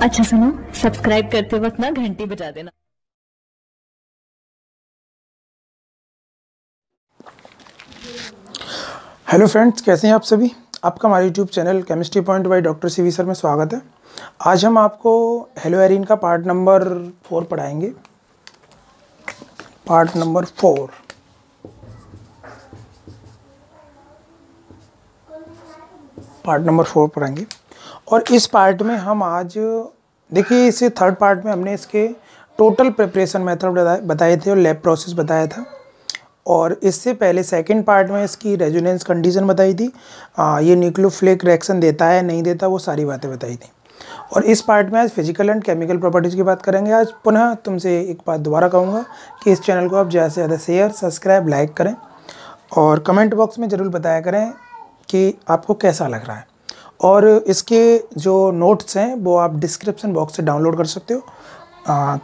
अच्छा सुनो, सब्सक्राइब करते वक्त ना घंटी बजा देना। हेलो फ्रेंड्स, कैसे हैं आप सभी। आपका हमारे YouTube channel chemistry point by doctor CV sir में स्वागत है। आज हम आपको हेलोएरिन का पार्ट नंबर 4 पढ़ाएंगे। Part number 4। पढ़ाएंगे और इस पार्ट में हम आज देखिए, इसे थर्ड पार्ट में हमने इसके टोटल प्रिपरेशन मेथड बताए थे और लैब प्रोसेस बताया था। और इससे पहले सेकंड पार्ट में इसकी रेजोनेंस कंडीशन बताई थी, ये न्यूक्लियोफिलिक रिएक्शन देता है नहीं देता, वो सारी बातें बताई थी। और इस पार्ट में आज फिजिकल एंड केमिकल प्रॉपर्टीज़ की बात करेंगे। आज पुनः तुमसे एक बात दोबारा कहूँगा कि इस चैनल को आप ज़्यादा से ज़्यादा शेयर, सब्सक्राइब, लाइक करें और कमेंट बॉक्स में ज़रूर बताया करें कि आपको कैसा लग रहा है। और इसके जो नोट्स हैं वो आप डिस्क्रिप्शन बॉक्स से डाउनलोड कर सकते हो।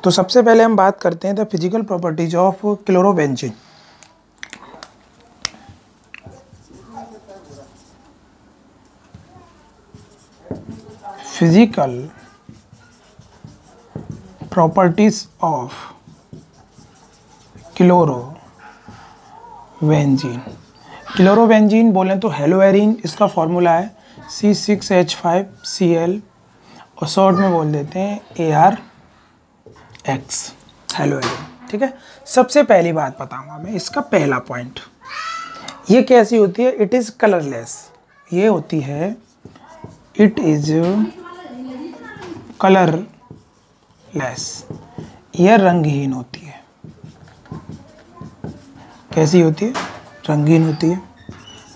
तो सबसे पहले हम बात करते हैं the physical properties of chlorobenzene. Physical properties of chlorobenzene. Chlorobenzene बोलें तो हेलोएरिन, इसका फॉर्मूला है C6H5Cl और शॉर्ट में बोल देते हैं ArX, हेलोएरिन। ठीक है, सबसे पहली बात बताऊंगा मैं, इसका पहला पॉइंट, ये कैसी होती है? It is colourless. ये होती है, इट इज कलरलेस, यह रंगहीन होती है। कैसी होती है? रंगीन होती है।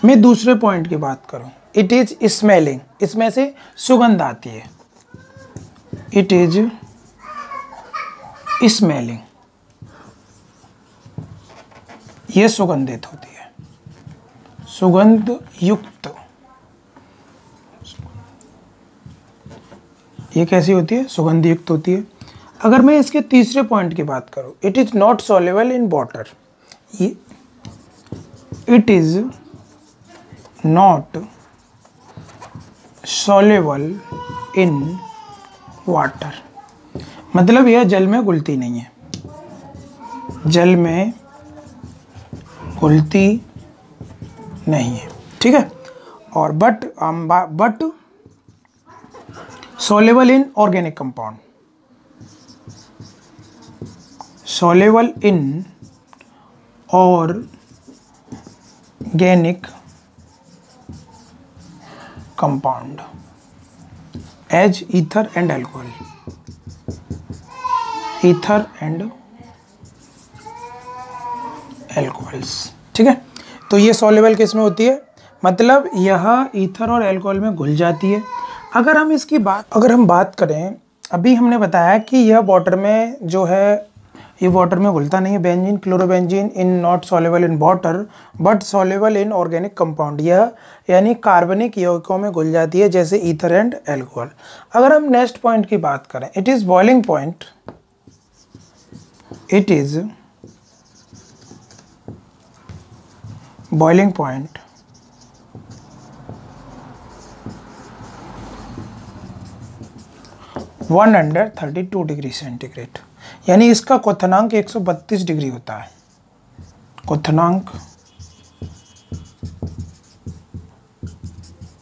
मैं दूसरे पॉइंट की बात करूं, इट इज स्मेलिंग, इसमें से सुगंध आती है। इट इज स्मेलिंग, यह सुगंधित होती है, सुगंध युक्त। ये कैसी होती है? सुगंध युक्त होती है। अगर मैं इसके तीसरे पॉइंट की बात करूं, it is not soluble in water. It is not soluble in water, मतलब यह जल में घुलती नहीं है, जल में घुलती नहीं है। ठीक है, और but soluble in organic compound, soluble in organic compound as ether and alcohol, ether and alcohols। ठीक है, तो ये soluble किस में होती है? मतलब यह ईथर और अल्कोहल में घुल जाती है। अगर हम बात करें, अभी हमने बताया कि यह वाटर में जो है, ये वाटर में घुलता नहीं है। Benzene, chlorobenzene in not soluble in water but soluble in organic compound, यह यानी कार्बनिक यौगिकों में घुल जाती है जैसे ईथर एंड अल्कोहल। अगर हम नेक्स्ट पॉइंट की बात करें, it is boiling point, it is boiling point 132 degree centigrade, यानी इसका क्वथनांक 132 डिग्री होता है। क्वथनांक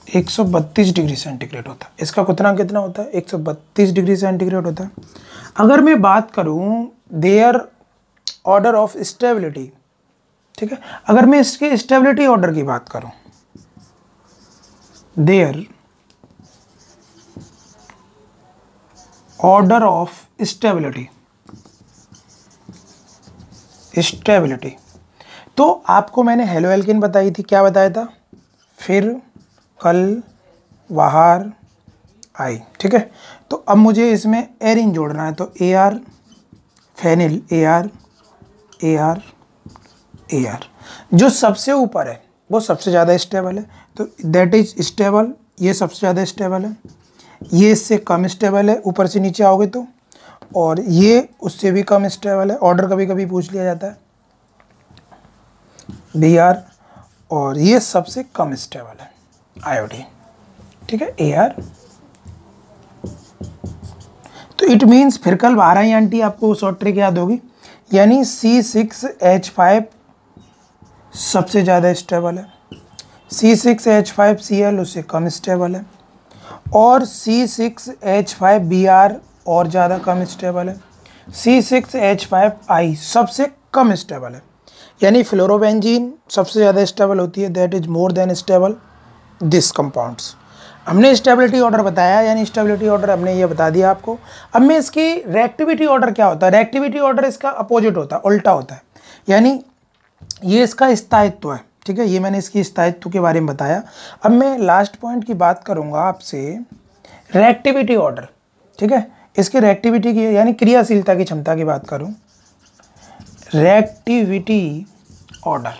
132 डिग्री सेंटीग्रेड होता है। इसका क्वथनांक कितना होता है? 132 डिग्री सेंटीग्रेड होता है। अगर मैं बात करूं देयर ऑर्डर ऑफ स्टेबिलिटी, ठीक है, अगर मैं इसके स्टेबिलिटी ऑर्डर की बात करूं, देयर ऑर्डर ऑफ स्टेबिलिटी, तो आपको मैंने हेलो एल्किन बताई थी, क्या बताया था? फिर कल बाहर आई। ठीक है, तो अब मुझे इसमें एरिन जोड़ना है, तो AR फेनिल, AR जो सबसे ऊपर है वो सबसे ज़्यादा स्टेबल है, तो दैट इज स्टेबल, ये सबसे ज़्यादा स्टेबल है। ये इससे कम स्टेबल है ऊपर से नीचे आओगे तो, और ये उससे भी कम स्टेबल है। ऑर्डर कभी कभी पूछ लिया जाता है BR, और ये सबसे कम स्टेबल है आयोडीन। ठीक है, AR तो इट मीन्स फिर कल 12 आंटी आपको शॉर्ट ट्रिक याद होगी, यानी C6H5 सबसे ज़्यादा स्टेबल है, C6H5Cl उससे कम स्टेबल है, और C6H5Br और ज़्यादा कम स्टेबल है, C6H5I सबसे कम स्टेबल है। यानी फ्लोरोबेंजीन सबसे ज़्यादा स्टेबल होती है, that is more than stable this compounds. हमने स्टेबिलिटी ऑर्डर बताया, यानी स्टेबिलिटी ऑर्डर हमने ये बता दिया आपको। अब मैं इसकी रिएक्टिविटी ऑर्डर क्या होता है, रिएक्टिविटी ऑर्डर इसका अपोजिट होता है, उल्टा होता है। यानी ये इसका स्थायित्व है, ठीक है, ये मैंने इसकी स्थायित्व के बारे में बताया। अब मैं लास्ट पॉइंट की बात करूँगा आपसे, रिएक्टिविटी ऑर्डर, ठीक है, इसकी रिएक्टिविटी की यानी क्रियाशीलता की क्षमता की बात करूँ, रिएक्टिविटी ऑर्डर,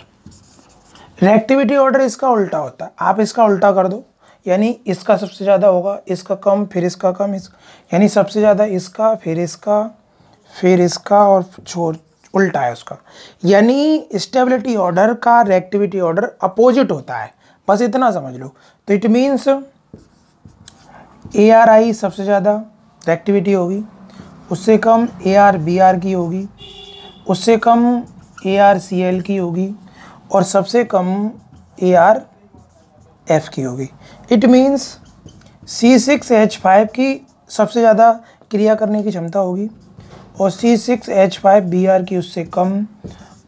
रिएक्टिविटी ऑर्डर इसका उल्टा होता है। आप इसका उल्टा कर दो, यानी इसका सबसे ज़्यादा होगा, इसका कम, फिर इसका कम, यानी सबसे ज़्यादा इसका, फिर इसका, फिर इसका, और छोड़ उल्टा है उसका। यानी स्टेबिलिटी ऑर्डर का रिएक्टिविटी ऑर्डर अपोजिट होता है, बस इतना समझ लो। तो इट मीन्स ARI सबसे ज़्यादा रिएक्टिविटी होगी, उससे कम ARBR की होगी, उससे कम ARCl की होगी, और सबसे कम ARF की होगी। इट मीन्स C6H5 की सबसे ज़्यादा क्रिया करने की क्षमता होगी, और C6H5Br की उससे कम,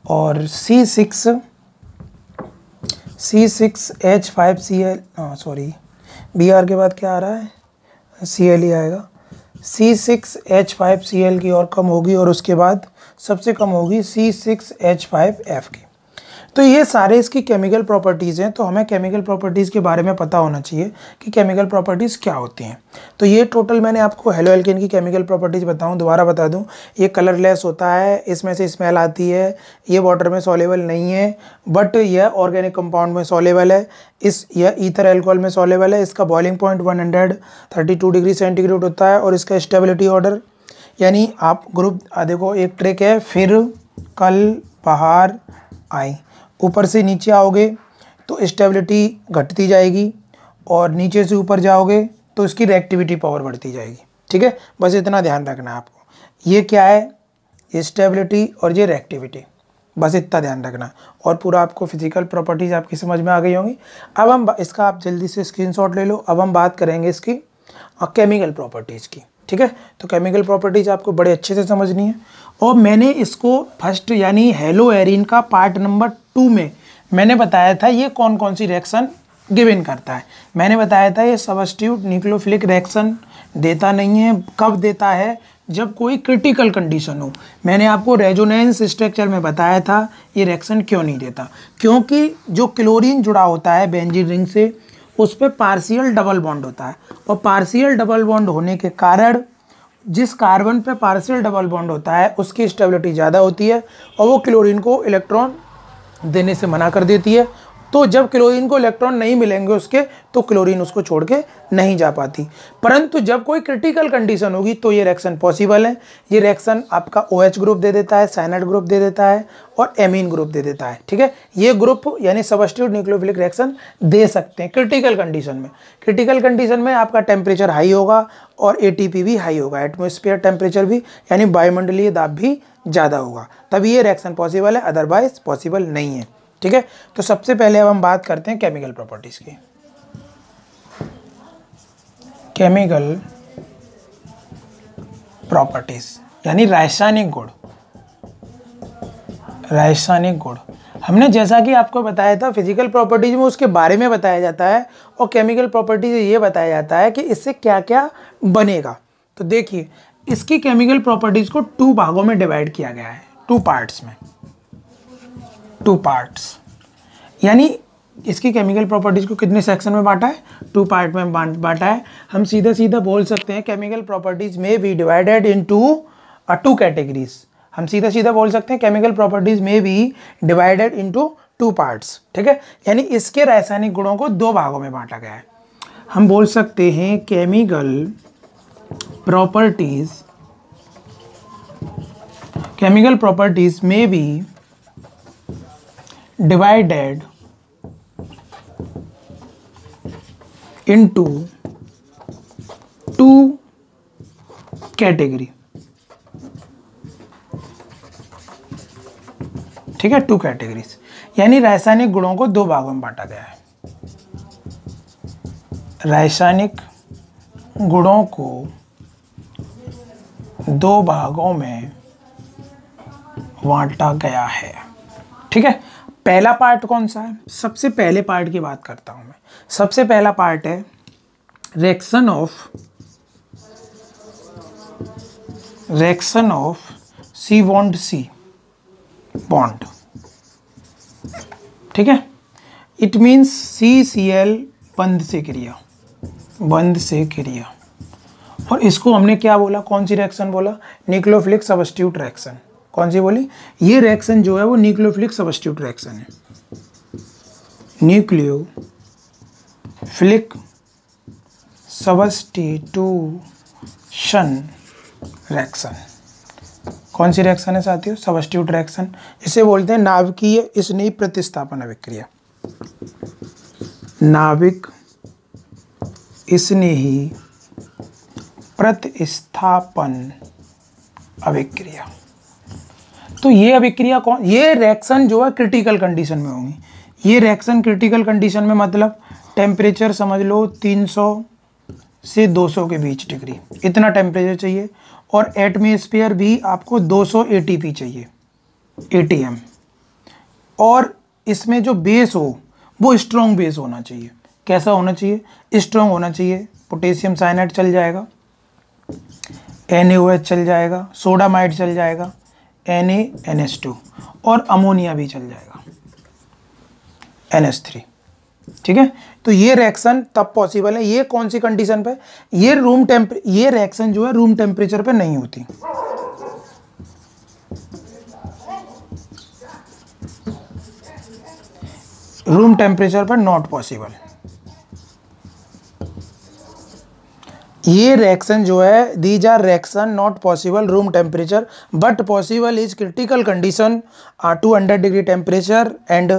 और C6H5Cl, सॉरी, Br के बाद क्या आ रहा है, Cl ही आएगा, C6H5Cl की और कम होगी, और उसके बाद सबसे कम होगी C6H5F की। तो ये सारे इसकी केमिकल प्रॉपर्टीज़ हैं। तो हमें केमिकल प्रॉपर्टीज़ के बारे में पता होना चाहिए कि केमिकल प्रॉपर्टीज़ क्या होती हैं। तो ये टोटल मैंने आपको हेलो एल्केन की केमिकल प्रॉपर्टीज़ बताऊं, दोबारा बता दूं, ये कलरलेस होता है, इसमें से स्मेल आती है, ये वाटर में सॉल्युबल नहीं है, बट यह ऑर्गेनिक कंपाउंड में सॉल्युबल है, यह ईथर एल्कोहल में सॉल्युबल है, इसका बॉइलिंग पॉइंट 132 डिग्री सेंटीग्रेड होता है, और इसका स्टेबिलिटी ऑर्डर, यानी आप ग्रुप देखो, एक ट्रिक है, फिर कल बाहर आई, ऊपर से नीचे आओगे तो स्टेबिलिटी घटती जाएगी, और नीचे से ऊपर जाओगे तो इसकी रिएक्टिविटी पावर बढ़ती जाएगी, ठीक है, बस इतना ध्यान रखना है आपको। ये क्या है, ये स्टेबिलिटी और ये रिएक्टिविटी, बस इतना ध्यान रखना, और पूरा आपको फिजिकल प्रॉपर्टीज़ आपकी समझ में आ गई होंगी। अब हम इसका आप जल्दी से स्क्रीनशॉट ले लो। अब हम बात करेंगे इसकी केमिकल प्रॉपर्टीज़ की, ठीक है। तो केमिकल प्रॉपर्टीज़ आपको बड़े अच्छे से समझनी है, और मैंने इसको फर्स्ट यानी हेलो एरिन का पार्ट नंबर 2 में मैंने बताया था ये कौन कौन सी रिएक्शन गिवन करता है। मैंने बताया था ये सब्स्टिट्यूट न्यूक्लियोफिलिक रिएक्शन देता नहीं है, कब देता है, जब कोई क्रिटिकल कंडीशन हो। मैंने आपको रेजोनेंस स्ट्रक्चर में बताया था ये रिएक्शन क्यों नहीं देता, क्योंकि जो क्लोरीन जुड़ा होता है बेंजीन रिंग से, उस पर पार्शियल डबल बॉन्ड होता है, और पार्शियल डबल बॉन्ड होने के कारण जिस कार्बन पे पार्शियल डबल बॉन्ड होता है उसकी स्टेबिलिटी ज़्यादा होती है, और वो क्लोरीन को इलेक्ट्रॉन देने से मना कर देती है। तो जब क्लोरीन को इलेक्ट्रॉन नहीं मिलेंगे उसके, तो क्लोरीन उसको छोड़ के नहीं जा पाती। परंतु जब कोई क्रिटिकल कंडीशन होगी तो ये रिएक्शन पॉसिबल है। ये रिएक्शन आपका OH ग्रुप दे देता है, साइनाइड ग्रुप दे देता है, और एमीन ग्रुप दे देता है, ठीक है। ये ग्रुप यानी सब्स्टिट्यूट न्यूक्लियोफिलिक रिएक्शन दे सकते हैं क्रिटिकल कंडीशन में। क्रिटिकल कंडीशन में आपका टेम्परेचर हाई होगा और ATP भी हाई होगा, एटमॉस्फेयर टेम्परेचर भी यानी वायुमंडलीय दाब भी ज़्यादा होगा, तभी ये रिएक्शन पॉसिबल है, अदरवाइज पॉसिबल नहीं है, ठीक है। तो सबसे पहले अब हम बात करते हैं केमिकल प्रॉपर्टीज की। केमिकल प्रॉपर्टीज यानी रासायनिक गुण। रासायनिक गुण हमने जैसा कि आपको बताया था, फिजिकल प्रॉपर्टीज में उसके बारे में बताया जाता है, और केमिकल प्रॉपर्टीज ये बताया जाता है कि इससे क्या क्या बनेगा। तो देखिए, इसकी केमिकल प्रॉपर्टीज को 2 भागों में डिवाइड किया गया है, 2 पार्ट्स में, 2 पार्ट्स, यानी इसकी केमिकल प्रॉपर्टीज को कितने सेक्शन में बांटा है, 2 पार्ट में बांटा है। हम सीधा सीधा बोल सकते हैं केमिकल प्रॉपर्टीज में बी डिवाइडेड इनटू 2 कैटेगरीज। हम सीधा सीधा बोल सकते हैं केमिकल प्रॉपर्टीज में बी डिवाइडेड इनटू 2 पार्ट्स, ठीक है। यानी इसके रासायनिक गुणों को 2 भागों में बांटा गया है। हम बोल सकते हैं केमिकल प्रॉपर्टीज में बी divided into 2 कैटेगरी, ठीक है, 2 कैटेगरीज, यानी रासायनिक गुणों को 2 भागों में बांटा गया है। रासायनिक गुणों को 2 भागों में बांटा गया है, ठीक है। पहला पार्ट कौन सा है? सबसे पहले पार्ट की बात करता हूं मैं। सबसे पहला पार्ट है reaction of C bond C bond, ठीक है। इट मीन्स CCl बंध से क्रिया, और इसको हमने क्या बोला, कौन सी रिएक्शन बोला? Nucleophilic substitute reaction. कौन सी बोली? ये रिएक्शन जो है वो न्यूक्लियोफिलिक सब्स्टिट्यूट रिएक्शन है, न्यूक्लियोफिलिक सब्स्टिट्यूशन रिएक्शन। कौन सी रिएक्शन है साथियों? Substitute reaction. इसे बोलते हैं नाभिकीय स्नेही प्रतिस्थापन अभिक्रिया। नाभिक स्नेही प्रतिस्थापन अभिक्रिया। तो ये अभिक्रिया कौन, ये रिएक्शन जो है क्रिटिकल कंडीशन में होंगी। ये रिएक्शन क्रिटिकल कंडीशन में मतलब टेम्परेचर समझ लो 300 से 200 के बीच डिग्री, इतना टेम्परेचर चाहिए, और एटमॉस्फेयर भी आपको 200 ATP चाहिए, ATM, और इसमें जो बेस हो वो स्ट्रॉन्ग बेस होना चाहिए। कैसा होना चाहिए? स्ट्रॉन्ग होना चाहिए। पोटेशियम साइनाइड चल जाएगा, NaOH चल जाएगा, सोडामाइड चल जाएगा, NaNH2, और अमोनिया भी चल जाएगा, NH3, ठीक है। तो ये रिएक्शन तब पॉसिबल है। ये कौन सी कंडीशन पे? ये ये रिएक्शन जो है रूम टेम्परेचर पे नहीं होती। रूम टेम्परेचर पर नॉट पॉसिबल। ये रिएक्शन जो है, these are reaction not possible room temperature but possible is critical condition 200 degree temperature and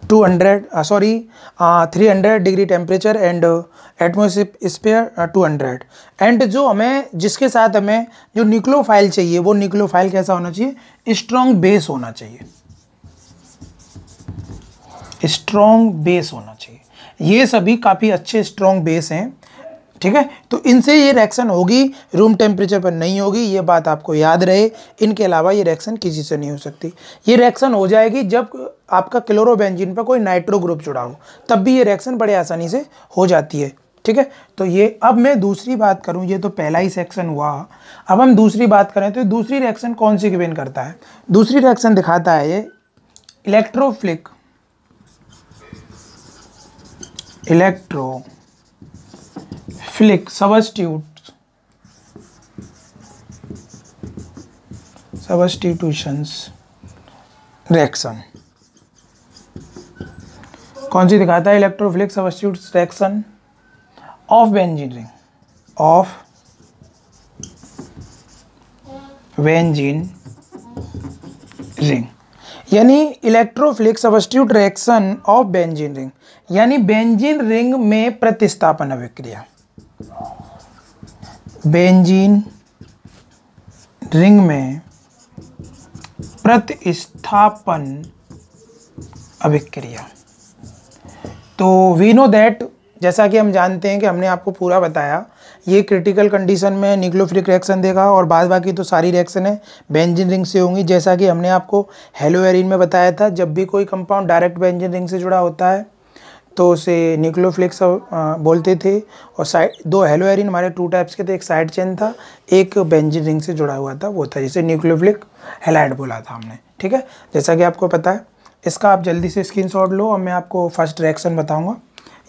300 degree temperature and atmosphere 200, and जो हमें जिसके साथ हमें जो न्यूक्लियोफाइल चाहिए वो न्यूक्लियोफाइल कैसा होना चाहिए? स्ट्रॉन्ग बेस होना चाहिए, स्ट्रॉन्ग बेस होना चाहिए। ये सभी काफ़ी अच्छे स्ट्रॉन्ग बेस हैं, ठीक है। तो इनसे ये रिएक्शन होगी, रूम टेम्परेचर पर नहीं होगी, ये बात आपको याद रहे। इनके अलावा ये रिएक्शन किसी से नहीं हो सकती। ये रिएक्शन हो जाएगी जब आपका क्लोरोबेंजीन पर कोई नाइट्रो ग्रुप जुड़ा हो, तब भी ये रिएक्शन बड़े आसानी से हो जाती है, ठीक है। तो ये अब मैं दूसरी बात करूँ, ये तो पहला ही सेक्शन हुआ, अब हम दूसरी बात करें तो दूसरी रिएक्शन कौन सी गिवन करता है? दूसरी रिएक्शन दिखाता है ये इलेक्ट्रोफिलिक सब्स्टिट्यूशंस रिएक्शन। कौन सी दिखाता है? Electrophilic substitute reaction of benzene ring, यानी electrophilic substitute reaction of benzene ring, यानी बेंजीन रिंग में प्रतिस्थापन अभिक्रिया। बेंजीन रिंग में प्रतिस्थापन अभिक्रिया। तो वी नो दैट, जैसा कि हम जानते हैं कि हमने आपको पूरा बताया, ये क्रिटिकल कंडीशन में न्यूक्लियोफिलिक रिएक्शन देगा और बाद बाकी तो सारी रिएक्शन है बेंजीन रिंग से होंगी। जैसा कि हमने आपको हेलोएरिन में बताया था, जब भी कोई कंपाउंड डायरेक्ट बेंजीन रिंग से जुड़ा होता है तो उसे न्यूक्लियोफिलिक बोलते थे। और साइड 2 हेलोएरिन हमारे 2 टाइप्स के थे, एक साइड चेन था, एक बेंजीन रिंग से जुड़ा हुआ था, वो था जिसे न्यूक्लियोफिलिक हैलाइड बोला था हमने, ठीक है। जैसा कि आपको पता है, इसका आप जल्दी से स्क्रीनशॉट लो और मैं आपको फर्स्ट रिएक्शन बताऊंगा।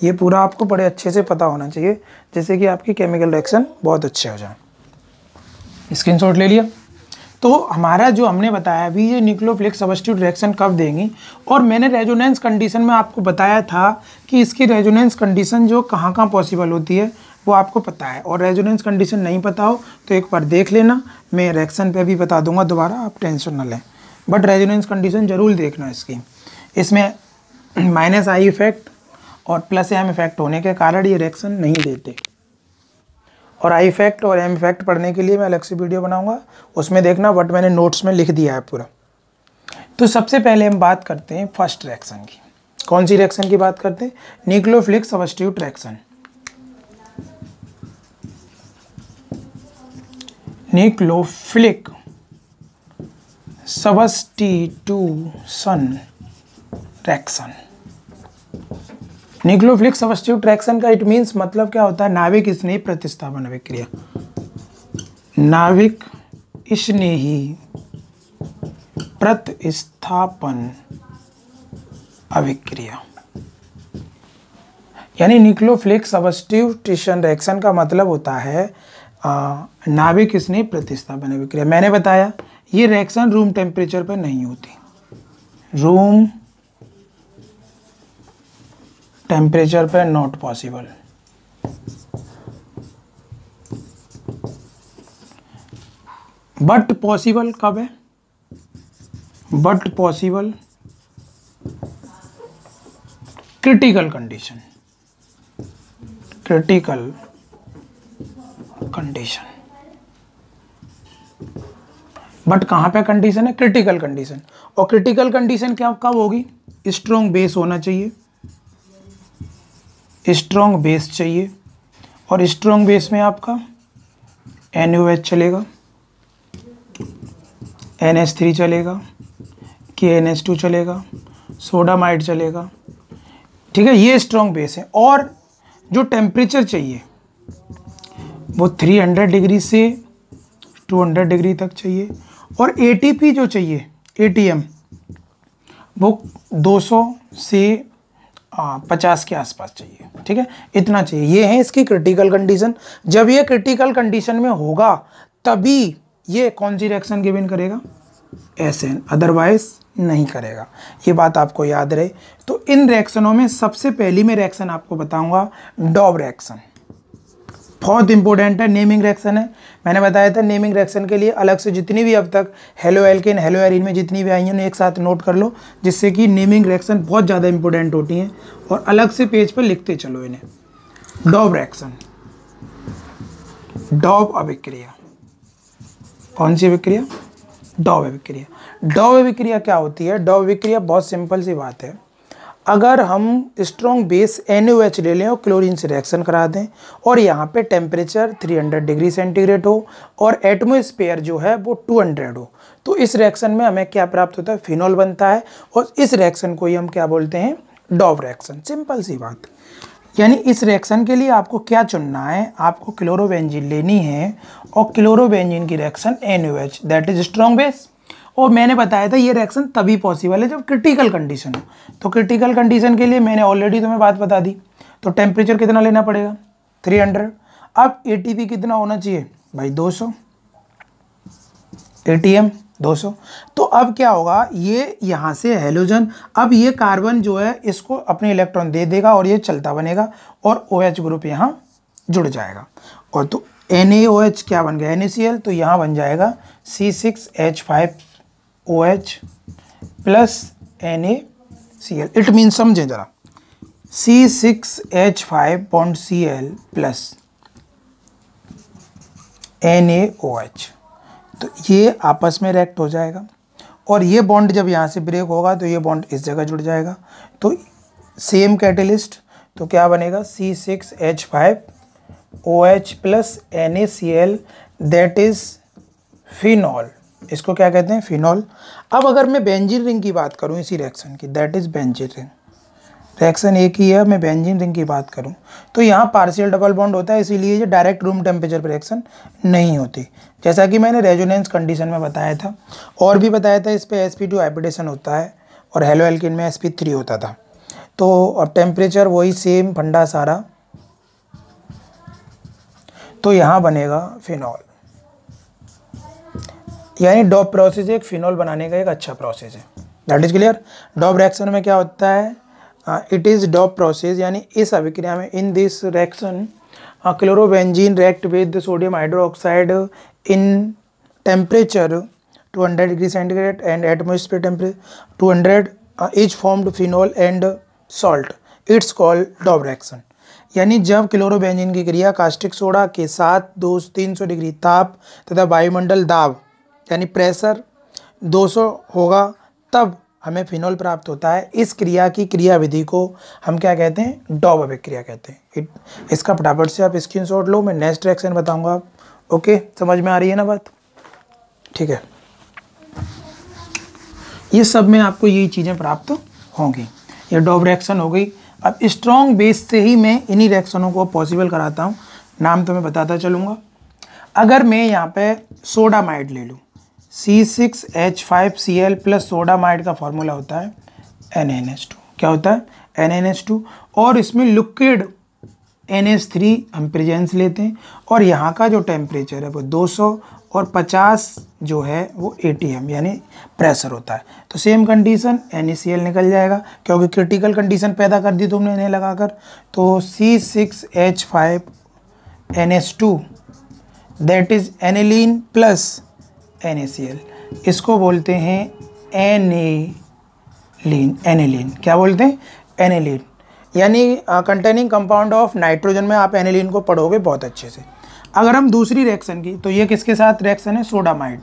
ये पूरा आपको बड़े अच्छे से पता होना चाहिए, जैसे कि आपकी केमिकल रिएक्शन बहुत अच्छे हो जाए। स्क्रीनशॉट ले लिया। तो हमारा जो हमने बताया अभी, ये न्यूक्लियोफिलिक सब्स्टिट्यूट रिएक्शन कब देंगी, और मैंने रेजोनेंस कंडीशन में आपको बताया था कि इसकी रेजोनेंस कंडीशन जो कहाँ कहाँ पॉसिबल होती है वो आपको पता है। और रेजोनेंस कंडीशन नहीं पता हो तो एक बार देख लेना, मैं रिएक्शन पे भी बता दूंगा दोबारा, आप टेंशन ना लें, बट रेजोनेंस कंडीशन जरूर देखना इसकी। इसमें -I इफेक्ट और +M इफेक्ट होने के कारण ये रिएक्शन नहीं देते। और आई इफेक्ट और एम इफेक्ट पढ़ने के लिए मैं अलग से वीडियो बनाऊंगा, उसमें देखना बट मैंने नोट्स में लिख दिया है पूरा। तो सबसे पहले हम बात करते हैं फर्स्ट रिएक्शन की। कौन सी रिएक्शन की बात करते हैं? Nucleophilic substitute reaction. Nucleophilic substitution reaction. Nucleophilic substitute reaction का इट मीन्स मतलब क्या होता है? नाभिक स्नेही प्रतिस्थापन अभिक्रिया। नाभिक स्नेही प्रतिस्थापन अभिक्रिया, यानी न्यूक्लियोफिलिक सब्स्टिट्यूशन रिएक्शन का मतलब होता है नाभिक स्नेही प्रतिस्थापन अभिक्रिया। मैंने बताया ये रिएक्शन रूम टेम्परेचर पर नहीं होती, रूम टेम्परेचर पर नॉट पॉसिबल। बट पॉसिबल कब है? But possible critical condition, critical condition. But कहाँ पे कंडीशन है? Critical condition. और क्रिटिकल कंडीशन क्या कब होगी? स्ट्रॉन्ग बेस होना चाहिए, स्ट्रॉन्ग बेस चाहिए, और स्ट्रॉन्ग बेस में आपका NaOH चलेगा, NH3 चलेगा, KNH2 चलेगा, सोडामाइड चलेगा। ठीक है, ये स्ट्रॉन्ग बेस है। और जो टेम्परेचर चाहिए वो 300 डिग्री से 200 डिग्री तक चाहिए, और ATP जो चाहिए ATM वो 200 से 50 के आसपास चाहिए। ठीक है, इतना चाहिए। ये है इसकी क्रिटिकल कंडीशन। जब ये क्रिटिकल कंडीशन में होगा तभी ये कौन सी रिएक्शन गिवन करेगा? SN, अदरवाइज नहीं करेगा। ये बात आपको याद रहे। तो इन रिएक्शनों में सबसे पहली मैं रिएक्शन आपको बताऊंगा डॉब रिएक्शन। बहुत इंपॉर्टेंट है, नेमिंग रिएक्शन है। मैंने बताया था नेमिंग रिएक्शन के लिए अलग से जितनी भी अब तक हेलो एल्केन हेलो एरिन में जितनी भी आई हैं उन्हें एक साथ नोट कर लो, जिससे कि नेमिंग रिएक्शन बहुत ज़्यादा इंपॉर्टेंट होती हैं, और अलग से पेज पर लिखते चलो इन्हें। डॉब रिएक्शन, डॉब अभिक्रिया। कौन सी अभिक्रिया? डॉब अभिक्रिया। डॉब अभिक्रिया क्या होती है? डॉब अभिक्रिया बहुत सिंपल सी बात है। अगर हम स्ट्रॉन्ग बेस NaOH ले लें और क्लोरीन से रिएक्शन करा दें, और यहाँ पे टेम्परेचर 300 डिग्री सेंटीग्रेड हो और एटमॉस्फेयर जो है वो 200 हो, तो इस रिएक्शन में हमें क्या प्राप्त होता है? फिनॉल बनता है। और इस रिएक्शन को ही हम क्या बोलते हैं? डॉब रिएक्शन। सिंपल सी बात। यानी इस रिएक्शन के लिए आपको क्या चुनना है? आपको क्लोरोबेंजीन लेनी है, और क्लोरोबेंजीन की reaction NaOH that is strong base. और मैंने बताया था ये रिएक्शन तभी पॉसिबल है जब क्रिटिकल कंडीशन हो। तो क्रिटिकल कंडीशन के लिए मैंने ऑलरेडी तुम्हें बात बता दी। तो टेम्परेचर कितना लेना पड़ेगा? 300। अब ATP कितना होना चाहिए भाई? 200, ATM 200। तो अब क्या होगा? ये यहाँ से हैलोजन, अब ये कार्बन जो है इसको अपने इलेक्ट्रॉन दे देगा और ये चलता बनेगा, और OH ग्रुप यहाँ जुड़ जाएगा। और तो NaOH क्या बन गया? NaCl। तो यहाँ बन जाएगा C6H5OH plus NaCl। It mean समझे जरा, C6H5 bond Cl plus NaOH, तो ये आपस में रिएक्ट हो जाएगा, और ये बॉन्ड जब यहाँ से ब्रेक होगा तो ये बॉन्ड इस जगह जुड़ जाएगा। तो सेम कैटलिस्ट, तो क्या बनेगा? C6H5OH plus NaCl that is phenol. इसको क्या कहते हैं? फिनॉल। अब अगर मैं बेंजीन रिंग की बात करूं इसी रिएक्शन की, that is benzene ring. Reaction एक ही है, मैं बेंजीन रिंग की बात करूं तो यहाँ पार्शियल डबल बॉन्ड होता है, इसीलिए ये डायरेक्ट रूम टेम्परेचर पर रिएक्शन नहीं होती, जैसा कि मैंने रेजोनेंस कंडीशन में बताया था। और भी बताया था इस पर sp2 हाइब्रिडेशन होता है, और हेलो एल्केन में sp3 होता था। तो अब टेम्परेचर वही सेम फंडा सारा, तो यहाँ बनेगा फिनॉल। यानी डॉप प्रोसेस एक फिनॉल बनाने का एक अच्छा प्रोसेस है। That is clear. Dow's reaction में क्या होता है? इट इज डॉप प्रोसेस, यानी इस अभिक्रिया में in this reaction chlorobenzene react with sodium hydroxide in temperature 200 degree centigrade and atmosphere temperature 200 is formed phenol and salt. It's called Dow's reaction. यानी जब क्लोरोबेंजीन की क्रिया कास्टिक सोडा के साथ 300 डिग्री ताप तथा वायुमंडल दाब यानी प्रेशर 200 होगा, तब हमें फिनॉल प्राप्त होता है। इस क्रिया की क्रियाविधि को हम क्या कहते हैं? डॉबेक क्रिया कहते हैं। इसका फटाफट से आप स्क्रीनशॉट लो, मैं नेक्स्ट रिएक्शन बताऊंगा आप। ओके, समझ में आ रही है ना बात? ठीक है, ये सब में आपको यही चीज़ें प्राप्त होंगी। ये डॉब रिएक्शन हो गई। अब स्ट्रॉन्ग बेस से ही मैं इन्हीं रिएक्शनों को पॉसिबल कराता हूँ। नाम तो मैं बताता चलूँगा। अगर मैं यहाँ पे सोडामाइड ले लूँ, C6H5Cl प्लस सोडामाइड का फॉर्मूला होता है NaNH2। क्या होता है? NaNH2। और इसमें लिक्विड NH3 हम प्रेजेंस लेते हैं, और यहाँ का जो टेम्परेचर है वो 200 और 50 जो है वो ATM यानी प्रेशर होता है। तो सेम कंडीशन NaCl निकल जाएगा, क्योंकि क्रिटिकल कंडीशन पैदा कर दी तुमने इन्हें लगाकर। तो C6H5NH2 that is aniline plus NaCl, इसको बोलते हैं एनिलीन। क्या बोलते हैं? एनिलीन, यानी कंटेनिंग कंपाउंड ऑफ नाइट्रोजन में आप एनिलीन को पढ़ोगे बहुत अच्छे से। अगर हम दूसरी रिएक्शन की, तो ये किसके साथ रिएक्शन है? सोडामाइड,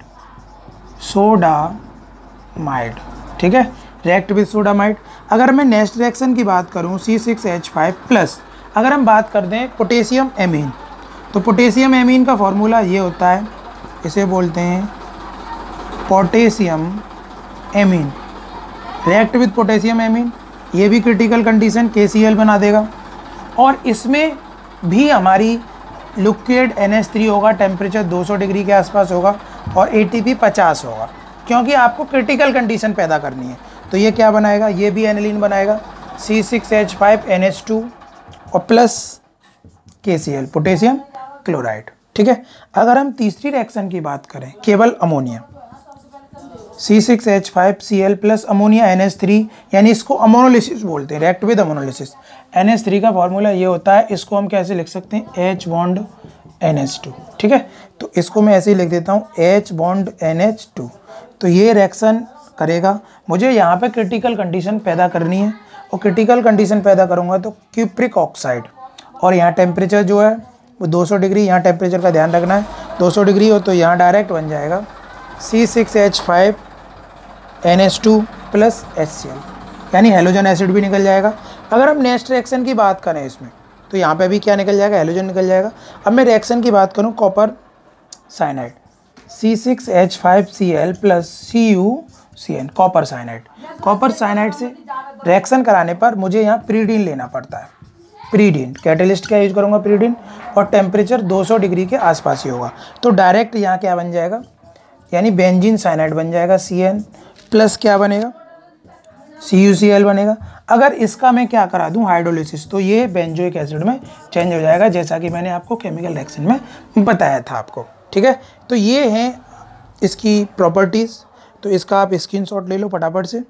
ठीक है, रिएक्ट विद सोडामाइड। अगर मैं नेक्स्ट रिएक्शन की बात करूं C6H5 प्लस, अगर हम बात कर दें पोटेशियम एमीन, तो पोटेशियम एमीन का फॉर्मूला ये होता है, इसे बोलते हैं potassium amine. React with potassium amine, ये भी क्रिटिकल कंडीशन KCl बना देगा। और इसमें भी हमारी लिक्विड NH3 होगा, टेम्परेचर 200 डिग्री के आसपास होगा, और ATP 50 होगा, क्योंकि आपको क्रिटिकल कंडीशन पैदा करनी है। तो ये क्या बनाएगा? ये भी एनिलीन बनाएगा, C6H5NH2 और प्लस KCl, पोटेशियम क्लोराइड। ठीक है। अगर हम तीसरी रिएक्शन की बात करें, केवल ammonia, C6H5Cl plus ammonia NH3, यानी इसको अमोनोलिसिस बोलते हैं, रिएक्ट विद अमोनोलिसिस। NH3 का फॉर्मूला ये होता है, इसको हम कैसे लिख सकते हैं? H bond NH2। ठीक है, तो इसको मैं ऐसे ही लिख देता हूँ, H बॉन्ड NH2। तो ये रिएक्शन करेगा, मुझे यहाँ पे क्रिटिकल कंडीशन पैदा करनी है, और क्रिटिकल कंडीशन पैदा करूँगा तो क्यूप्रिक ऑक्साइड, और यहाँ टेम्परेचर जो है वो 200 डिग्री, यहाँ टेम्परेचर का ध्यान रखना है, 200 डिग्री हो तो यहाँ डायरेक्ट बन जाएगा C6H5NH2 प्लस HCl, यानी हेलोजन एसिड भी निकल जाएगा। अगर हम नेक्स्ट रिएक्शन की बात करें इसमें, तो यहाँ पे भी क्या निकल जाएगा? हेलोजन निकल जाएगा। अब मैं रिएक्शन की बात करूँ copper cyanide, C6H5Cl plus CuCN, copper cyanide. Copper cyanide से रिएक्शन कराने पर मुझे यहाँ प्रीडीन लेना पड़ता है। प्रीडीन कैटेलिस्ट क्या यूज करूँगा? प्रीडीन, और टेम्परेचर 200 डिग्री के आसपास ही होगा। तो डायरेक्ट यहाँ क्या बन जाएगा? यानी बेंजीन साइनाइड बन जाएगा, CN प्लस क्या बनेगा? CuCl बनेगा। अगर इसका मैं क्या करा दूं? हाइड्रोलिसिस, तो ये बेंजोइक एसिड में चेंज हो जाएगा, जैसा कि मैंने आपको केमिकल रिएक्शन में बताया था आपको। ठीक है, तो ये हैं इसकी प्रॉपर्टीज़। तो इसका आप स्क्रीनशॉट ले लो फटाफट से।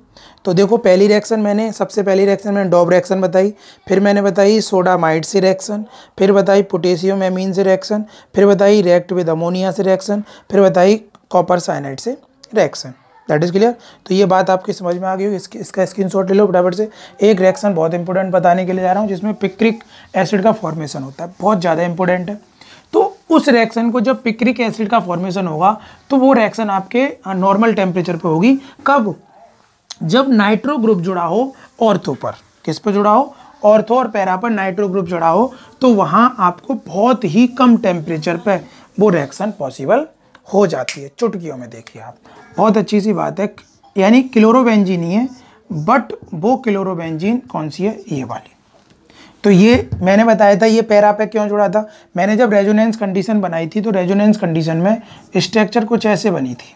तो देखो, पहली रिएक्शन मैंने, सबसे पहली रिएक्शन मैंने डॉब रिएक्शन बताई, फिर मैंने बताई सोडामाइड से रिएक्शन, फिर बताई पोटेशियम एमीन से रिएक्शन, फिर बताई रिएक्ट विद अमोनिया से रिएक्शन, फिर बताई कॉपर साइनाइड से रिएक्शन। That is clear. तो ये बात आपकी समझ में आ गई होगी। इसका स्क्रीनशॉट ले लो फटाफट से। एक रिएक्शन बहुत इंपॉर्टेंट बताने के लिए जा रहा हूँ, जिसमें पिक्रिक एसिड का फॉर्मेशन होता है, बहुत ज़्यादा इंपॉर्टेंट है। तो उस रिएक्शन को जब पिक्रिक एसिड का फॉर्मेशन होगा, तो वो रिएक्शन आपके नॉर्मल टेम्परेचर पे होगी। कब? जब नाइट्रो ग्रुप जुड़ा हो ऑर्थो पर। किस पर जुड़ा हो? ऑर्थो और पैरा पर नाइट्रो ग्रुप जुड़ा हो, तो वहाँ आपको बहुत ही कम टेम्परेचर पे वो रिएक्शन पॉसिबल हो जाती है। चुटकियों में देखिए आप, बहुत अच्छी सी बात है। यानी क्लोरोबेंजीन ही है, बट वो क्लोरोबेंजीन कौन सी है? ये वाली। तो ये मैंने बताया था, ये पैरा पे क्यों जुड़ा था। मैंने जब रेजोनेंस कंडीशन बनाई थी, तो रेजोनेंस कंडीशन में स्ट्रक्चर कुछ ऐसे बनी थी,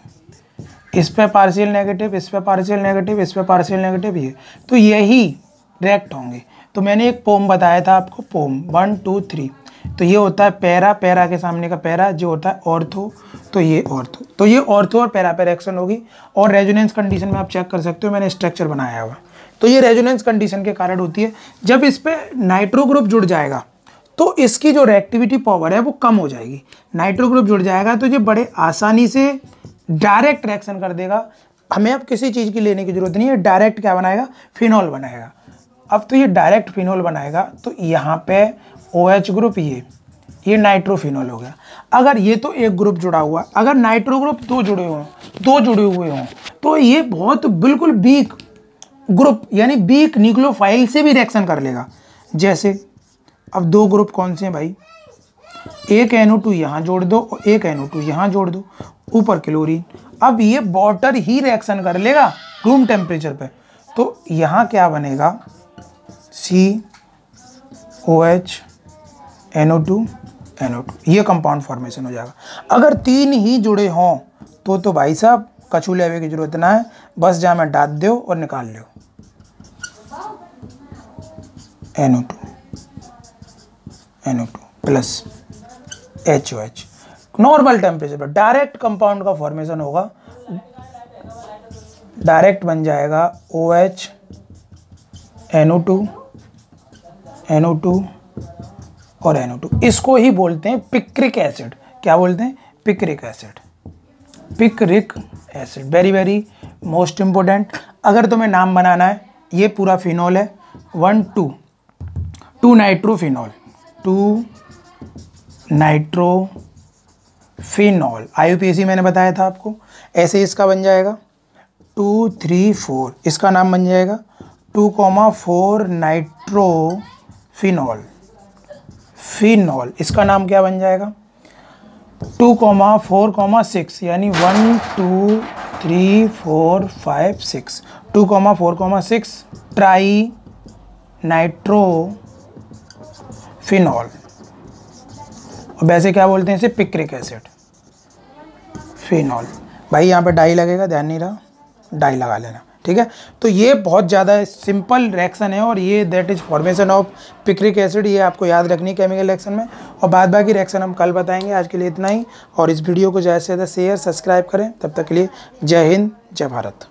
इस पे पार्शियल नेगेटिव, इस पे पार्शियल नेगेटिव, इस पे पार्शियल नेगेटिव, ये तो यही रिएक्ट होंगे। तो मैंने एक पोम बताया था आपको, पोम 1 2 3। तो ये होता है पैरा, पैरा के सामने का पैरा जो होता है ऑर्थो, तो ये ऑर्थो। तो ये ऑर्थो और पैरा पे रिएक्शन होगी, और रेजोनेंस कंडीशन में आप चेक कर सकते हो, मैंने स्ट्रक्चर बनाया हुआ। तो ये रेजोनेंस कंडीशन के कारण होती है। जब इस पे नाइट्रो ग्रुप जुड़ जाएगा, तो इसकी जो रिएक्टिविटी पावर है वो कम हो जाएगी। नाइट्रो ग्रुप जुड़ जाएगा तो ये बड़े आसानी से डायरेक्ट रिएक्शन कर देगा। हमें अब किसी चीज़ की लेने की जरूरत नहीं है, डायरेक्ट क्या बनाएगा? फिनॉल बनाएगा। अब तो ये डायरेक्ट फिनोल बनाएगा, तो यहाँ पे OH ग्रुप ये नाइट्रोफिनोल हो गया। अगर ये तो एक ग्रुप जुड़ा हुआ, अगर नाइट्रो ग्रुप दो जुड़े हुए हों तो ये बहुत बिल्कुल वीक ग्रुप यानी वीक न्यूक्लियोफाइल से भी रिएक्शन कर लेगा। जैसे अब दो ग्रुप कौन से हैं भाई, एक NO2 यहाँ जोड़ दो और एक NO2 यहाँ जोड़ दो, ऊपर क्लोरीन। अब ये वाटर ही रिएक्शन कर लेगा रूम टेम्परेचर पे, तो यहाँ क्या बनेगा, COH NO2 ये कंपाउंड फॉर्मेशन हो जाएगा। अगर तीन ही जुड़े हों तो भाई साहब कछू लेवे की जरूरत ना है, बस जा में डाल दो और निकाल लो NO2 plus HOH। Normal temperature पर डायरेक्ट कंपाउंड का फॉर्मेशन होगा, डायरेक्ट बन जाएगा OH NO2 और NO2। इसको ही बोलते हैं पिक्रिक एसिड। क्या बोलते हैं, picric acid. Picric acid very very most important. अगर तुम्हें नाम बनाना है, ये पूरा फिनॉल है, 1 2 नाइट्रोफिनॉल, 2 नाइट्रोफिनॉल। IUPAC मैंने बताया था आपको। ऐसे इसका बन जाएगा 2 3 4, इसका नाम बन जाएगा 2,4 नाइट्रोफिनॉल। फिनॉल इसका नाम क्या बन जाएगा 2,4,6 यानी 1 2 3 4 5 6 2,4,6 ट्राई नाइट्रोफिनॉल। वैसे क्या बोलते हैं इसे, पिक्रिक एसिड फिनॉल। भाई यहाँ पे डाई लगेगा, ध्यान नहीं रहा, डाई लगा लेना, ठीक है। तो ये बहुत ज़्यादा सिंपल रिएक्शन है और ये that is formation of picric acid, ये आपको याद रखनी केमिकल रिएक्शन में। और बाद बाकी रिएक्शन हम कल बताएंगे। आज के लिए इतना ही, और इस वीडियो को ज़्यादा से ज़्यादा शेयर सब्सक्राइब करें। तब तक के लिए जय हिंद, जय भारत।